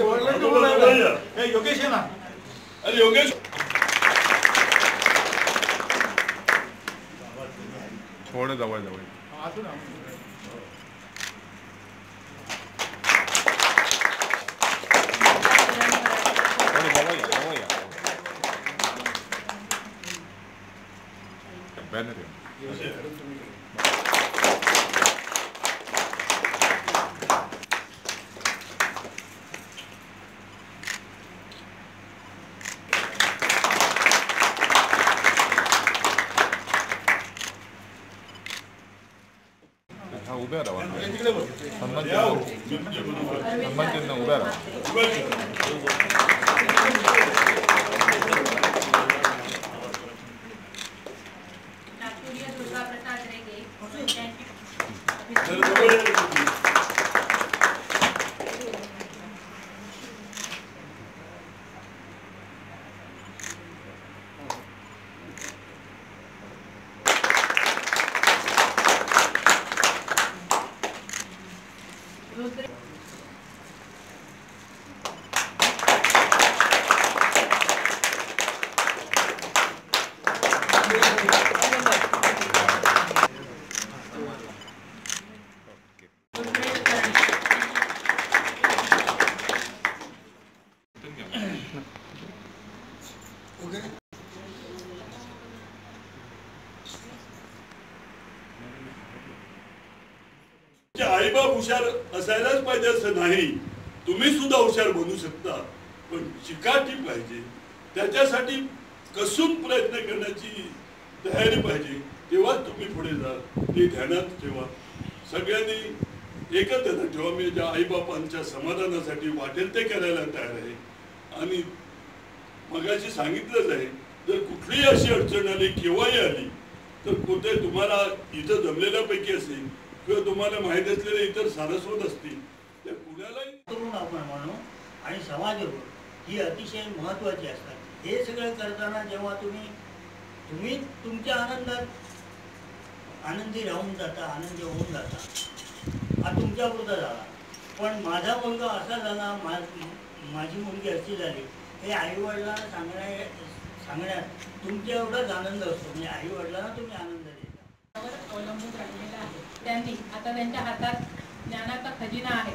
योगेश आहे ना, अरे योगेश थोडं जवळ जवळ बॅनर उभ्या राहा, सन्मान चिन्ह उभ्या राहा. आईबाप हुशार असायलाच पाहिजे असं नाही, तुम्ही सुद्धा हुशार बनू शकता, पण चिकाटी पाहिजे, त्याच्यासाठी कसून प्रयत्न करण्याची तयारी पाहिजे, तेव्हा तुम्ही पुढे जा. ते ध्यानात ठेवा. सगळ्यांनी एकच ध्यानात ठेवा, मी ज्या आईबापांच्या समाधानासाठी वाटेल ते करायला तयार आहे. आणि मगाशी सांगितलंच आहे, जर कुठलीही अशी अडचण आली केव्हाही आली तर कुठे तुम्हाला इथं जमलेल्यापैकी असेल किंवा तुम्हाला माहित असलेले इतर सारस्वत असतील त्या कुणालाही करून आपण म्हणू. आणि समाजसेवा ही अतिशय महत्त्वाची असतात. हे सगळं करताना जेव्हा तुम्ही तुमच्या आनंदात आनंदी राहून जाता, आनंदी होऊन जाता, हा तुमच्यापुरता झाला. पण माझा मुलगा असा झाला, माझी मुलगी अशी झाली, हे आईवडिलांना सांगण्यात तुमच्या एवढाच आनंद असतो. म्हणजे आईवडिलांना तुम्ही आनंद देता. अवलंबून राहिलेला आहे. त्यांनी आता त्यांच्या हातात ज्ञानाचा खजिना आहे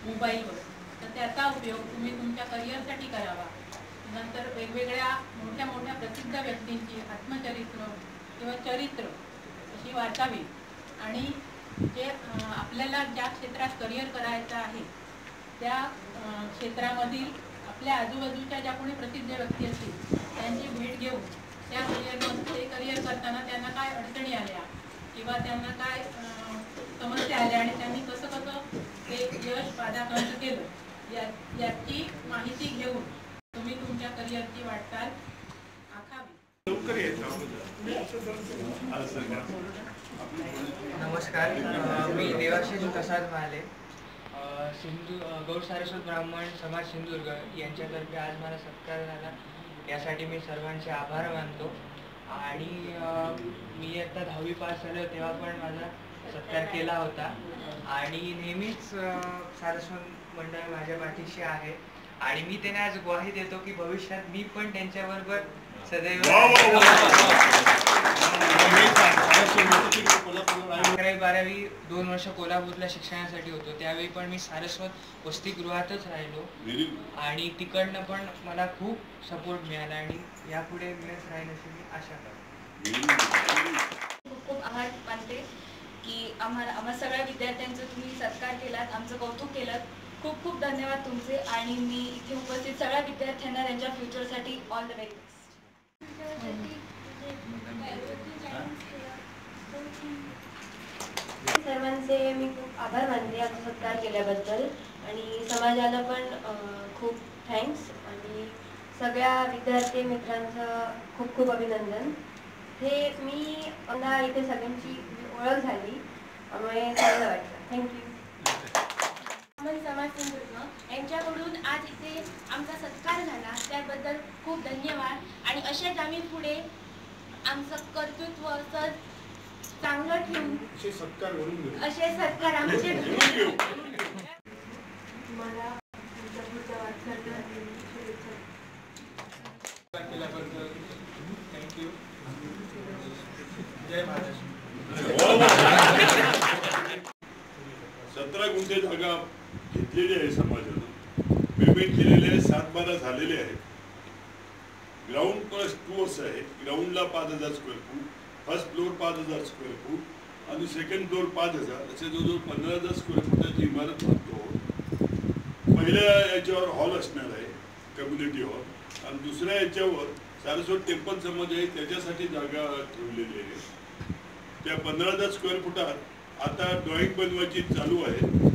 मोबाईलवर, तर त्याचा उपयोग तुम्ही तुमच्या करिअरसाठी करावा. नंतर वेगवेगळ्या मोठ्या मोठ्या प्रसिद्ध व्यक्तींची आत्मचरित्र किंवा चरित्र अशी वाचावी. आणि जे आपल्याला ज्या क्षेत्रात करिअर करायचं आहे त्या क्षेत्रामधील आपल्या आजूबाजूच्या ज्या कोणी प्रसिद्ध व्यक्ती असतील त्यांची भेट घेऊन त्या करिअरमध्ये करिअर करताना त्यांना काय अडचणी आल्या किंवा त्यांना काय समस्या आल्या आणि त्यांनी कसं कसं ते यश पादाक्रांत केलं याची माहिती घेऊन तुम्ही तुमच्या करिअरची वाटचाल आखावी. नमस्कार, मी देवाशिष प्रसाद महाले, गौर सारस्वत ब्राह्मण समाज सिंधुदुर्ग यांच्यातर्फे आज मला सत्कार झाला, यासाठी मी सर्वांचे आभार मानतो. आणि मी आता 10वी पास झालो तेव्हा पण माझा सत्कार केला होता. आणि नेहमीच सारस्वत मंडळ माझ्या पाठीशी आहे आणि मी त्यांना आज ग्वाही देतो की भविष्यात मी पण त्यांच्याबरोबर सदैव 11वी-12वी 2 वर्ष कोल्हापूरला शिक्षणासाठी होतो, त्यावेळी पण मी सारस्वत वसतिगृहातच राहिलो आणि तिकडनं पण मला खूप सपोर्ट मिळाला आणि यापुढे मिळत राहील अशी मी आशा करतो. खूप आभार मानते की आम्हा सगळ्या विद्यार्थ्यांचं तुम्ही सत्कार केलात, आमचं कौतुक केलं. खूप खूप धन्यवाद तुमचे. आणि मी इथे उपस्थित सगळ्या विद्यार्थ्यांना त्यांच्या फ्युचरसाठी ऑल द व्हेरी बेस्ट. सर्वांचे मी खूप आभार मानते आमचा सत्कार केल्याबद्दल. आणि समाजाला पण खूप थँक्स. आणि सगळ्या विद्यार्थी मित्रांचं खूप खूप अभिनंदन. हे मी पुन्हा इथे सगळ्यांची ओळख झाली त्यामुळे चांगलं वाटलं. थँक्यू. समाज सिंधुदुर्ग यांच्याकडून आज इथे आमचा सत्कार झाला त्याबद्दल खूप धन्यवाद. आणि असेच आम्ही पुढे आमचं कर्तृत्व असं चांगलं ठेवून असे सत्कार आमचे मला तुमच्या पुढच्या केल्याबद्दल थँक्यू. जय महाराष्ट्र. 17 गुंठे जागा घेतलेली आहे समाजानं, पेमेंट केलेले आहे, 7-12 झालेले आहेत. ग्राउंड प्लस 2 असं आहे. ग्राउंडला 5000 square foot, first floor 5000 square foot आणि सेकंड फ्लोअर 5000, असे जवळजवळ 15000 स्क्वेअर फुटाची इमारत बांधतो. पहिल्या याच्यावर हॉल असणार आहे, कम्युनिटी हॉल, आणि दुसऱ्या याच्यावर सारस्वत टेम्पल समाज आहे त्याच्यासाठी जागा ठेवलेली आहे. त्या 15000 स्क्वेअर फुटात आता ड्रॉइंग बनवायची चालू आहे.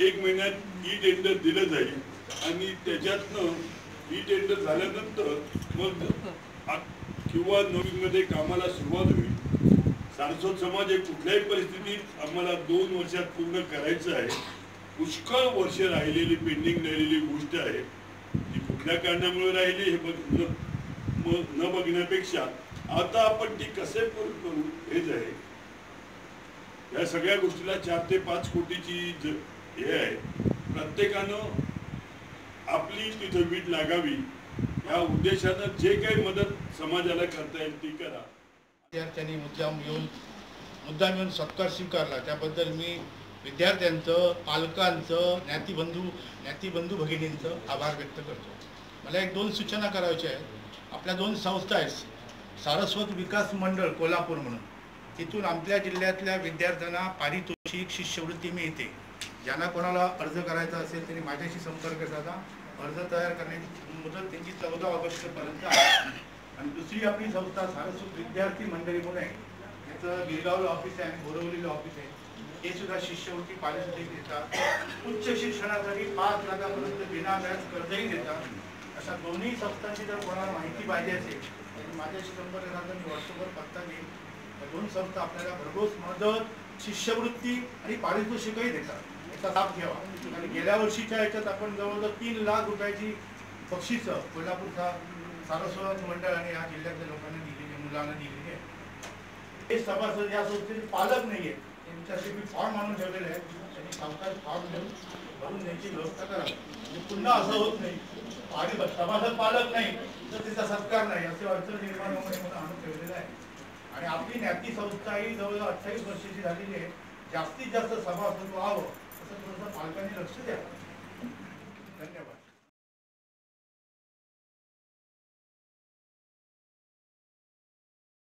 एक महिन्यात ई टेंडर दिलं जाईल आणि त्याच्यातनं ई टेंडर झाल्यानंतर मग किंवा नवीनमध्ये कामाला सुरुवात होईल. सारस्वत समाज हे कुठल्याही परिस्थितीत आम्हाला 2 वर्षात पूर्ण करायचं आहे. पुष्कळ वर्ष राहिलेली पेंडिंग राहिलेली गोष्ट आहे. ती कुठल्या कारणामुळे राहिली हे न बघण्यापेक्षा आता आपण ती कसे पूर्ण करू हेच आहे. या सगळ्या गोष्टीला 4 ते 5 कोटीची हे आहे. प्रत्येकानं आपली तिथं वीट लागावी या उद्देशानं जे काही मदत समाजाला करता येईल ती करा. विद्यार्थ्यांनी मुद्दाम येऊन सत्कार स्वीकारला त्याबद्दल मी विद्यार्थ्यांचं, पालकांचं, ज्ञातिबंधू भगिनींचं आभार व्यक्त करतो. मला 1-2 सूचना करायच्या आहेत. आपल्या 2 संस्था आहेत, सारस्वत विकास मंडळ कोल्हापूर म्हणून, तिथून आपल्या जिल्ह्यातल्या विद्यार्थ्यांना पारितोषिक शिष्यवृत्ती मिळते. ज्यांना कोणाला अर्ज करायचा असेल त्यांनी माझ्याशी संपर्क साधा. अर्ज तयार करण्याची मुदत त्यांची 14 ऑगस्टपर्यंत आहे. आणि दुसरी आपली संस्था सारस्वत विद्यार्थी मंडळी म्हणून आहे. याचं गिरगावला ऑफिस आहे आणि बोरवलीला ऑफिस आहे. हे सुद्धा शिष्यवृत्ती पारितोषिक देतात. उच्च शिक्षणासाठी 5 लाखापर्यंत विनाव्याज कर्जही देतात. अशा दोन्ही संस्थांची जर कोणाला माहिती पाहिजे असेल तर माझ्याशी संपर्क साधा. मी व्हॉट्सअपवर पत्ता देईन. या 2 संस्था आपल्याला भरघोस मदत, शिष्यवृत्ती आणि पारितोषिकही देतात. याचा लाभ घ्यावा. आणि गेल्या वर्षीच्या याच्यात आपण जवळजवळ 3 लाख रुपयाची बक्षिसं कोल्हापूरचा सारस्वत मंडळ आणि या जिल्ह्यातल्या लोकांना दिलेली, मुलांना दिलेली आहे. हे सभासद या संस्थेचे पालक नाही आहेत. त्यांच्याशी मी फॉर्म आणून ठेवलेले आहे. त्यांनी सावकाश फॉर्म घेऊन भरून द्यायची व्यवस्था करावी. म्हणजे पुन्हा असं होत नाही आणि सभासद पालक नाही तर त्याचा सत्कार नाही असे अडचण निर्माण होऊ नये म्हणून आणून ठेवलेलं आहे. आणि आपली ज्ञाती संस्था ही जवळजवळ 28 वर्षाची झालेली आहे. जास्तीत जास्त सभासद व्हावं असं थोडंसं पालकांनी लक्ष द्यावं. धन्यवाद.